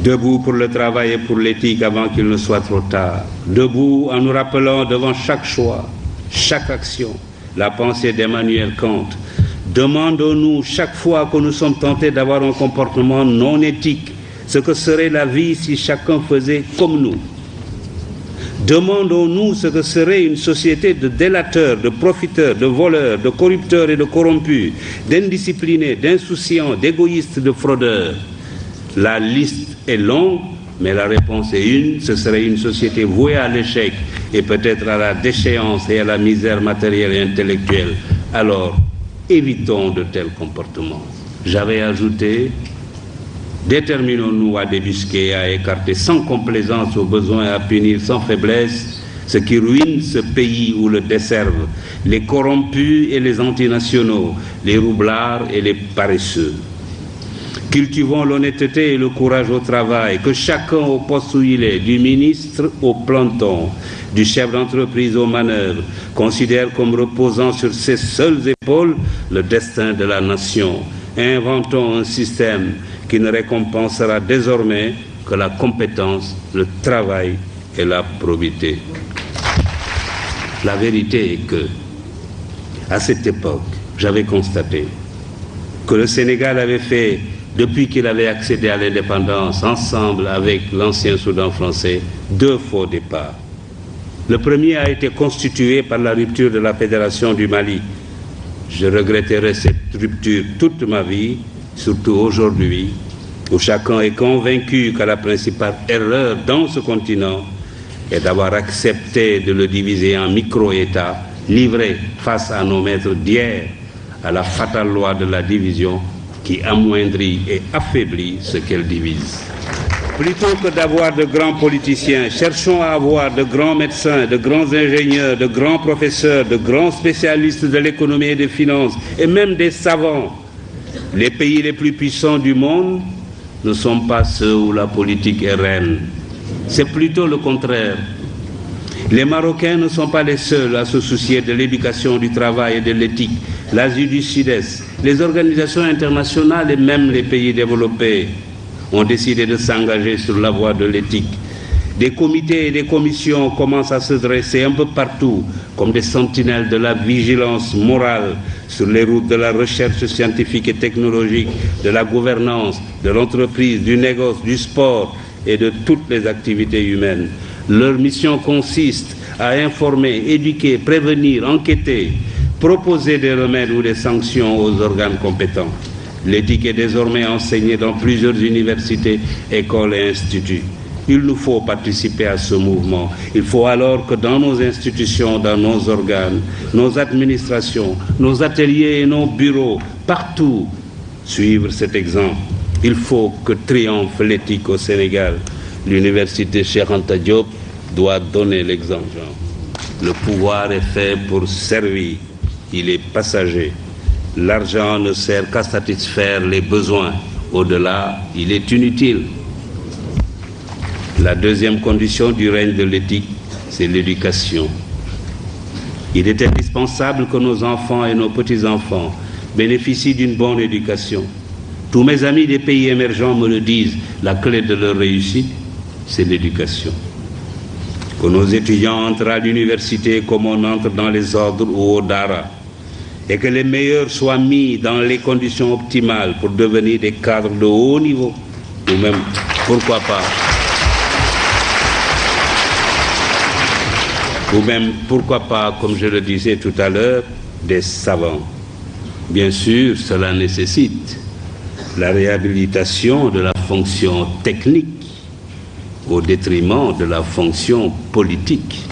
Debout pour le travail et pour l'éthique avant qu'il ne soit trop tard. Debout en nous rappelant devant chaque choix, chaque action, la pensée d'Emmanuel Kant. Demandons-nous chaque fois que nous sommes tentés d'avoir un comportement non éthique, ce que serait la vie si chacun faisait comme nous. Demandons-nous ce que serait une société de délateurs, de profiteurs, de voleurs, de corrupteurs et de corrompus, d'indisciplinés, d'insouciants, d'égoïstes, de fraudeurs. La liste est longue, mais la réponse est une, ce serait une société vouée à l'échec et peut-être à la déchéance et à la misère matérielle et intellectuelle. Alors, évitons de tels comportements. J'avais ajouté, déterminons-nous à débusquer, à écarter sans complaisance au besoin, à punir sans faiblesse ce qui ruine ce pays ou le desservent, les corrompus et les antinationaux, les roublards et les paresseux. Cultivons l'honnêteté et le courage au travail, que chacun au poste où il est, du ministre au planton, du chef d'entreprise aux manœuvres, considère comme reposant sur ses seules épaules le destin de la nation. Inventons un système qui ne récompensera désormais que la compétence, le travail et la probité. La vérité est que, à cette époque, j'avais constaté que le Sénégal avait fait, depuis qu'il avait accédé à l'indépendance, ensemble avec l'ancien Soudan français, 2 faux départs. Le premier a été constitué par la rupture de la Fédération du Mali. Je regretterai cette rupture toute ma vie, surtout aujourd'hui, où chacun est convaincu que la principale erreur dans ce continent est d'avoir accepté de le diviser en micro-États, livrés face à nos maîtres d'hier, à la fatale loi de la division qui amoindrit et affaiblit ce qu'elle divise. Plutôt que d'avoir de grands politiciens, cherchons à avoir de grands médecins, de grands ingénieurs, de grands professeurs, de grands spécialistes de l'économie et des finances, et même des savants. Les pays les plus puissants du monde ne sont pas ceux où la politique est reine. C'est plutôt le contraire. Les Marocains ne sont pas les seuls à se soucier de l'éducation, du travail et de l'éthique. L'Asie du Sud-Est, les organisations internationales et même les pays développés ont décidé de s'engager sur la voie de l'éthique. Des comités et des commissions commencent à se dresser un peu partout comme des sentinelles de la vigilance morale sur les routes de la recherche scientifique et technologique, de la gouvernance, de l'entreprise, du négoce, du sport et de toutes les activités humaines. Leur mission consiste à informer, éduquer, prévenir, enquêter, proposer des remèdes ou des sanctions aux organes compétents. L'éthique est désormais enseignée dans plusieurs universités, écoles et instituts. Il nous faut participer à ce mouvement. Il faut alors que dans nos institutions, dans nos organes, nos administrations, nos ateliers et nos bureaux, partout, suivre cet exemple. Il faut que triomphe l'éthique au Sénégal. L'université Cheikh Anta Diop doit donner l'exemple. Le pouvoir est fait pour servir. Il est passager. L'argent ne sert qu'à satisfaire les besoins. Au-delà, il est inutile. La deuxième condition du règne de l'éthique, c'est l'éducation. Il est indispensable que nos enfants et nos petits-enfants bénéficient d'une bonne éducation. Tous mes amis des pays émergents me le disent, la clé de leur réussite, c'est l'éducation. Que nos étudiants entrent à l'université comme on entre dans les ordres ou au Dara, et que les meilleurs soient mis dans les conditions optimales pour devenir des cadres de haut niveau, ou même, pourquoi pas, comme je le disais tout à l'heure, des savants. Bien sûr, cela nécessite la réhabilitation de la fonction technique au détriment de la fonction politique.